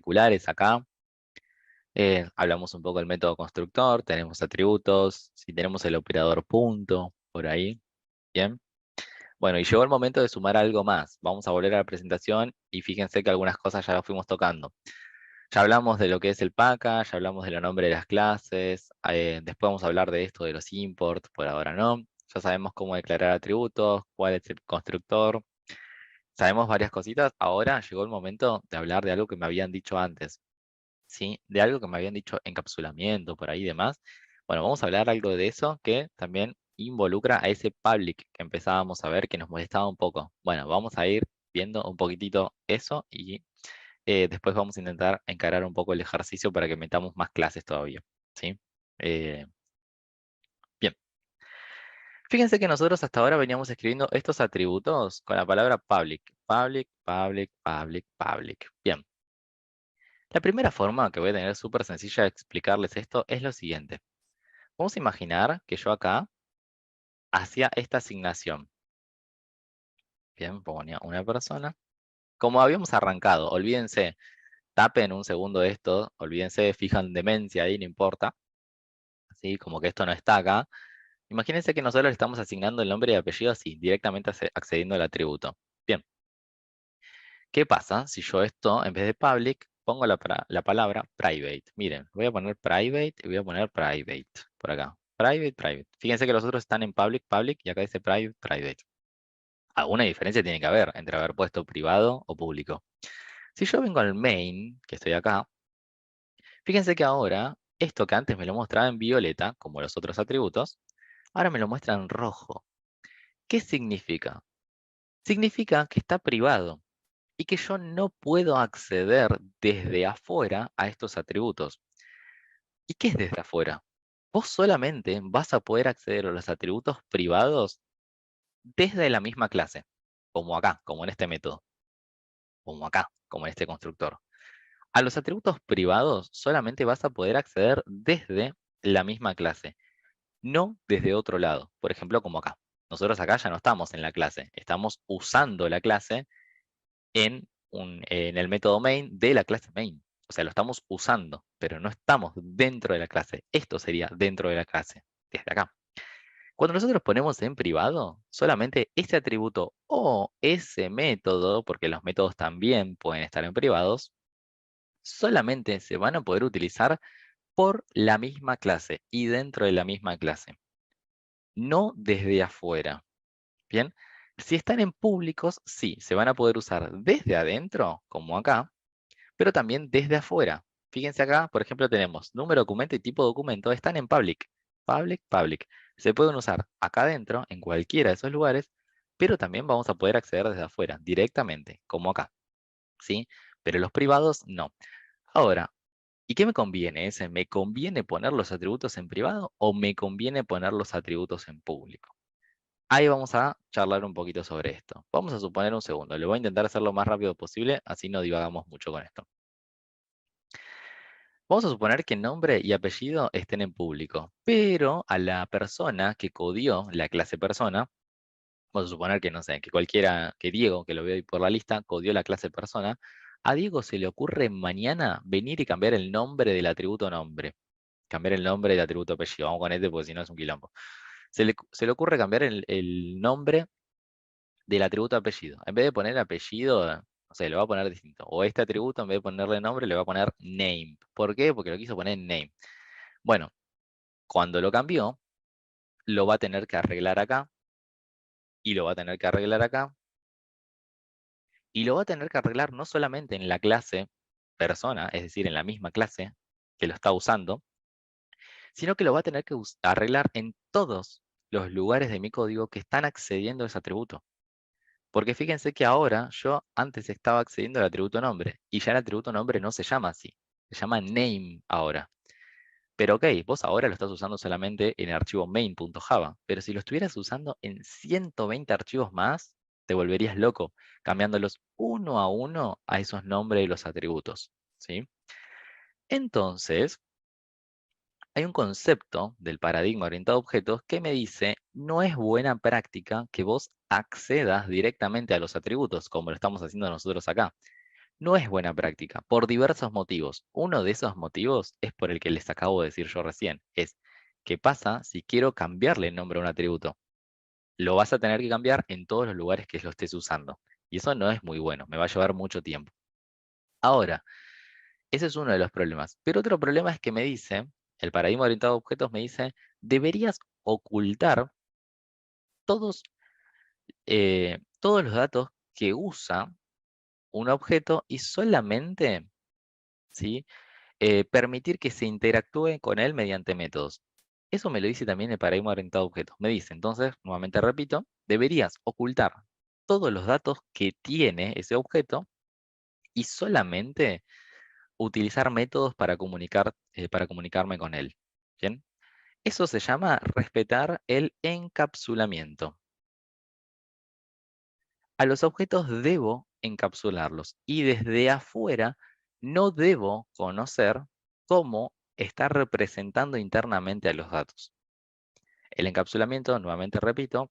particulares acá. Hablamos un poco del método constructor, tenemos atributos, si tenemos el operador punto, por ahí. Bien. Bueno, y llegó el momento de sumar algo más. Vamos a volver a la presentación y fíjense que algunas cosas ya las fuimos tocando. Ya hablamos de lo que es el package, ya hablamos de los nombres de las clases, después vamos a hablar de esto de los imports, por ahora no. Ya sabemos cómo declarar atributos, cuál es el constructor. Sabemos varias cositas. Ahora llegó el momento de hablar de algo que me habían dicho antes, ¿sí? De algo que me habían dicho encapsulamiento, por ahí y demás. Bueno, vamos a hablar algo de eso que también involucra a ese public que empezábamos a ver que nos molestaba un poco. Bueno, vamos a ir viendo un poquitito eso y después vamos a intentar encarar un poco el ejercicio para que metamos más clases todavía, ¿sí? Eh, bien, fíjense que nosotros hasta ahora veníamos escribiendo estos atributos con la palabra public. Public, public, public, public. Bien, la primera forma que voy a tener súper sencilla de explicarles esto es lo siguiente. Vamos a imaginar que yo acá hacía esta asignación. Bien, ponía una persona. Como habíamos arrancado, olvídense, tapen un segundo esto, olvídense, fijan demencia ahí, no importa. Así como que esto no está acá. Imagínense que nosotros le estamos asignando el nombre y apellido así, directamente accediendo al atributo. Bien, ¿qué pasa si yo esto, en vez de public, pongo la palabra private? Miren, voy a poner private y voy a poner private por acá. Private, private. Fíjense que los otros están en public, public y acá dice private, private. Alguna diferencia tiene que haber entre haber puesto privado o público. Si yo vengo al main, que estoy acá, fíjense que ahora, esto que antes me lo mostraba en violeta, como los otros atributos, ahora me lo muestra en rojo. ¿Qué significa? Significa que está privado y que yo no puedo acceder desde afuera a estos atributos. ¿Y qué es desde afuera? Vos solamente vas a poder acceder a los atributos privados desde la misma clase, como acá, como en este método, como acá, como en este constructor. A los atributos privados solamente vas a poder acceder desde la misma clase, no desde otro lado. Por ejemplo, como acá. Nosotros acá ya no estamos en la clase, estamos usando la clase en el método main de la clase main. O sea, lo estamos usando, pero no estamos dentro de la clase. Esto sería dentro de la clase, desde acá. Cuando nosotros ponemos en privado, solamente ese atributo o ese método, porque los métodos también pueden estar en privados, solamente se van a poder utilizar por la misma clase y dentro de la misma clase, no desde afuera. Bien, si están en públicos, sí, se van a poder usar desde adentro, como acá, pero también desde afuera. Fíjense acá, por ejemplo, tenemos número documento y tipo documento, están en public. Public, public. Se pueden usar acá adentro, en cualquiera de esos lugares, pero también vamos a poder acceder desde afuera, directamente, como acá. ¿Sí? Pero los privados no. Ahora, ¿y qué me conviene ese? ¿Me conviene poner los atributos en privado o me conviene poner los atributos en público? Ahí vamos a charlar un poquito sobre esto. Vamos a suponer un segundo. Le voy a intentar hacer lo más rápido posible, así no divagamos mucho con esto. Vamos a suponer que nombre y apellido estén en público, pero a la persona que codió la clase persona, vamos a suponer que no sé, que cualquiera, que Diego, que lo veo ahí por la lista, codió la clase persona, a Diego se le ocurre mañana venir y cambiar el nombre del atributo nombre. Cambiar el nombre del atributo apellido. Vamos con este porque si no es un quilombo. Se le ocurre cambiar el nombre del atributo apellido. En vez de poner apellido, no sé, lo va a poner distinto. O este atributo, en vez de ponerle nombre, le va a poner name. ¿Por qué? Porque lo quiso poner name. Bueno, cuando lo cambió, lo va a tener que arreglar acá, y lo va a tener que arreglar acá, y lo va a tener que arreglar no solamente en la clase persona, es decir, en la misma clase que lo está usando, sino que lo va a tener que arreglar en todos los lugares de mi código que están accediendo a ese atributo. Porque fíjense que ahora yo antes estaba accediendo al atributo nombre, y ya el atributo nombre no se llama así, se llama name ahora. Pero ok, vos ahora lo estás usando solamente en el archivo main.java, pero si lo estuvieras usando en 120 archivos más, te volverías loco, cambiándolos uno a uno a esos nombres y los atributos, ¿sí? Entonces, hay un concepto del paradigma orientado a objetos que me dice, no es buena práctica que vos accedas directamente a los atributos, como lo estamos haciendo nosotros acá. No es buena práctica, por diversos motivos. Uno de esos motivos es por el que les acabo de decir yo recién. Es, ¿qué pasa si quiero cambiarle el nombre a un atributo? Lo vas a tener que cambiar en todos los lugares que lo estés usando. Y eso no es muy bueno, me va a llevar mucho tiempo. Ahora, ese es uno de los problemas. Pero otro problema es que me dice, el paradigma orientado a objetos me dice, deberías ocultar todos, todos los datos que usa un objeto y solamente, ¿sí? Permitir que se interactúe con él mediante métodos. Eso me lo dice también el paradigma orientado a objetos. Me dice, entonces, nuevamente repito, deberías ocultar todos los datos que tiene ese objeto y solamente utilizar métodos para comunicarme con él. ¿Bien? Eso se llama respetar el encapsulamiento. A los objetos debo encapsularlos y desde afuera no debo conocer cómo está representando internamente a los datos. El encapsulamiento, nuevamente repito,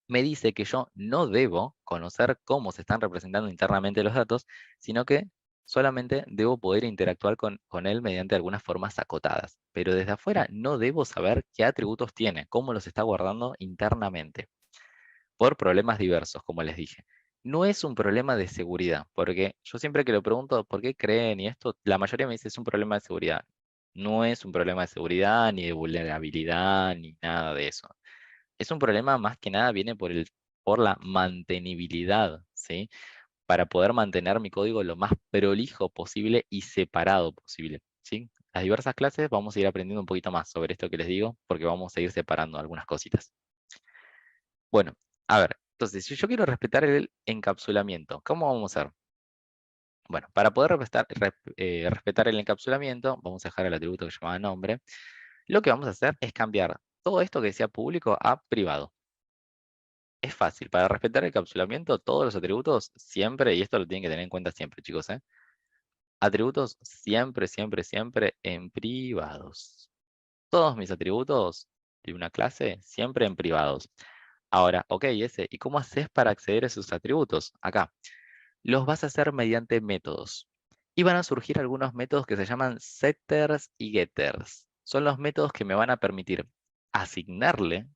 me dice que yo no debo conocer cómo se están representando internamente los datos, sino que solamente debo poder interactuar con él mediante algunas formas acotadas. Pero desde afuera no debo saber qué atributos tiene, cómo los está guardando internamente por problemas diversos, como les dije. No es un problema de seguridad, porque yo siempre que lo pregunto por qué creen y esto, la mayoría me dice es un problema de seguridad. No es un problema de seguridad, ni de vulnerabilidad, ni nada de eso. Es un problema más que nada viene por la mantenibilidad, ¿sí? Para poder mantener mi código lo más prolijo posible y separado posible, ¿sí? Las diversas clases vamos a ir aprendiendo un poquito más sobre esto que les digo, porque vamos a ir separando algunas cositas. Bueno, a ver, entonces, si yo quiero respetar el encapsulamiento, ¿cómo vamos a hacer? Bueno, para poder respetar el encapsulamiento, vamos a dejar el atributo que se llama nombre. Lo que vamos a hacer es cambiar todo esto que decía público a privado. Es fácil, para respetar el encapsulamiento, todos los atributos siempre, y esto lo tienen que tener en cuenta siempre, chicos, ¿eh? Atributos siempre, siempre, siempre en privados. Todos mis atributos de una clase siempre en privados. Ahora, ok, ¿y cómo haces para acceder a esos atributos? Acá, los vas a hacer mediante métodos. Y van a surgir algunos métodos que se llaman setters y getters. Son los métodos que me van a permitir asignarle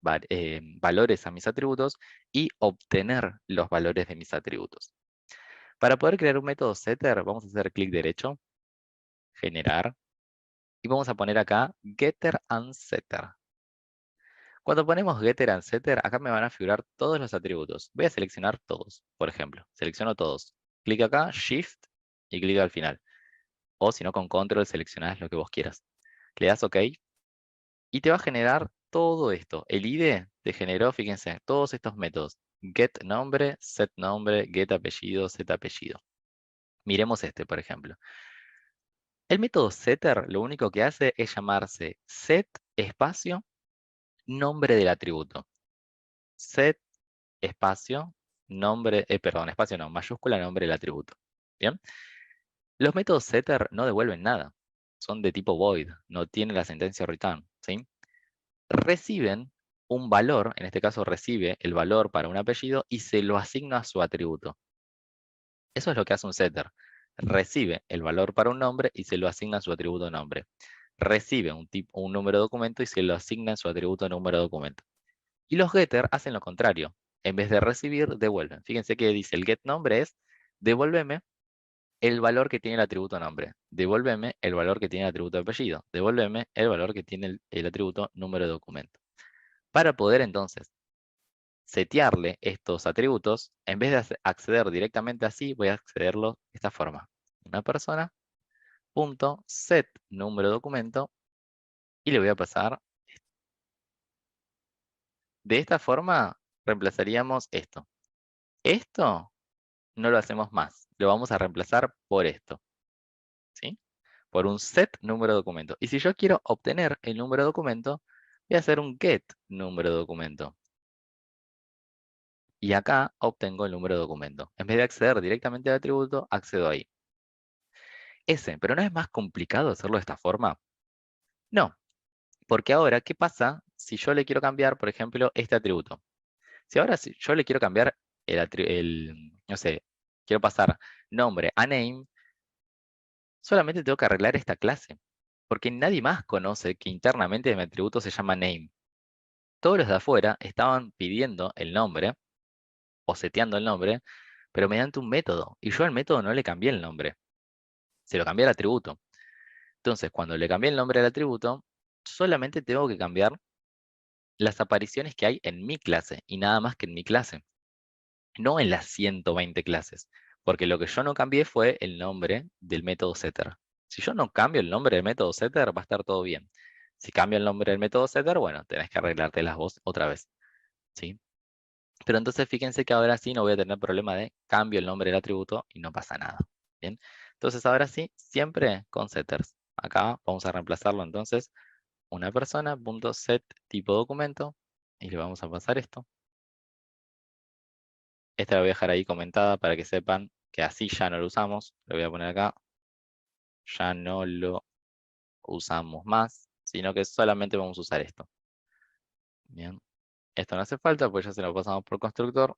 valores a mis atributos y obtener los valores de mis atributos. Para poder crear un método setter, vamos a hacer clic derecho, generar, y vamos a poner acá getter and setter. Cuando ponemos getter and setter, acá me van a figurar todos los atributos. Voy a seleccionar todos, por ejemplo. Selecciono todos. Clic acá, Shift y clic al final. O si no, con Control seleccionás lo que vos quieras. Le das OK y te va a generar todo esto. El IDE te generó, fíjense, todos estos métodos. Get nombre, set nombre, get apellido, set apellido. Miremos este, por ejemplo. El método setter lo único que hace es llamarse set espacio nombre del atributo. Set espacio nombre, perdón, espacio no, mayúscula nombre del atributo. ¿Bien? Los métodos setter no devuelven nada. Son de tipo void, no tienen la sentencia return, ¿sí? Reciben un valor, en este caso recibe el valor para un apellido y se lo asigna a su atributo. Eso es lo que hace un setter. Recibe el valor para un nombre y se lo asigna a su atributo nombre. Recibe un número de documento y se lo asigna a su atributo número de documento. Y los getter hacen lo contrario. En vez de recibir, devuelven. Fíjense que dice el get nombre es devuélveme el valor que tiene el atributo nombre. Devuélveme el valor que tiene el atributo apellido. Devuélveme el valor que tiene el atributo número de documento. Para poder entonces setearle estos atributos, en vez de acceder directamente así, voy a accederlo de esta forma. Una persona, punto, set número de documento, y le voy a pasar. De esta forma, reemplazaríamos esto. Esto no lo hacemos más. Lo vamos a reemplazar por esto. ¿Sí? Por un set número de documento. Y si yo quiero obtener el número de documento, voy a hacer un get número de documento. Y acá obtengo el número de documento. En vez de acceder directamente al atributo, accedo ahí. Pero ¿no es más complicado hacerlo de esta forma? No, porque ahora, ¿qué pasa si yo le quiero cambiar, por ejemplo, este atributo? Si yo le quiero cambiar no sé, quiero pasar nombre a name, solamente tengo que arreglar esta clase, porque nadie más conoce que internamente mi atributo se llama name. Todos los de afuera estaban pidiendo el nombre, o seteando el nombre, pero mediante un método, y yo al método no le cambié el nombre, se lo cambié al atributo. Entonces, cuando le cambié el nombre al atributo, solamente tengo que cambiar las apariciones que hay en mi clase, y nada más que en mi clase, no en las 120 clases, porque lo que yo no cambié fue el nombre del método setter. Si yo no cambio el nombre del método setter, va a estar todo bien. Si cambio el nombre del método setter, bueno, tenés que arreglarte las vos otra vez, ¿sí? Pero entonces fíjense que ahora sí no voy a tener problema de cambio el nombre del atributo y no pasa nada, ¿bien? Entonces ahora sí, siempre con setters. Acá vamos a reemplazarlo entonces, una persona, punto set tipo documento, y le vamos a pasar esto. Esta la voy a dejar ahí comentada para que sepan que así ya no lo usamos. Lo voy a poner acá. Ya no lo usamos más, sino que solamente vamos a usar esto. Bien. Esto no hace falta, pues ya se lo pasamos por constructor.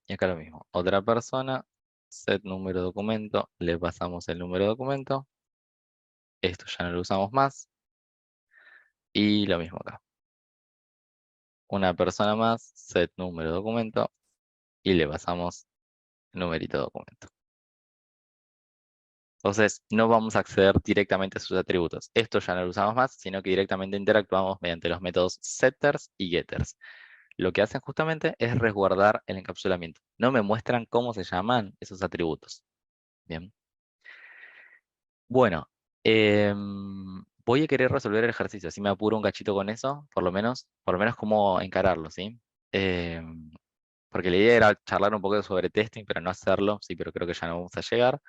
Y acá lo mismo. Otra persona, set número documento, le pasamos el número documento. Esto ya no lo usamos más. Y lo mismo acá. Una persona más, set número documento, y le pasamos el numerito documento. Entonces, no vamos a acceder directamente a sus atributos. Esto ya no lo usamos más, sino que directamente interactuamos mediante los métodos setters y getters. Lo que hacen justamente es resguardar el encapsulamiento. No me muestran cómo se llaman esos atributos. Bien. Bueno, voy a querer resolver el ejercicio. Así me apuro un cachito con eso, por lo menos cómo encararlo, ¿sí? Porque la idea era charlar un poco sobre testing, pero no hacerlo, sí, pero creo que ya no vamos a llegar.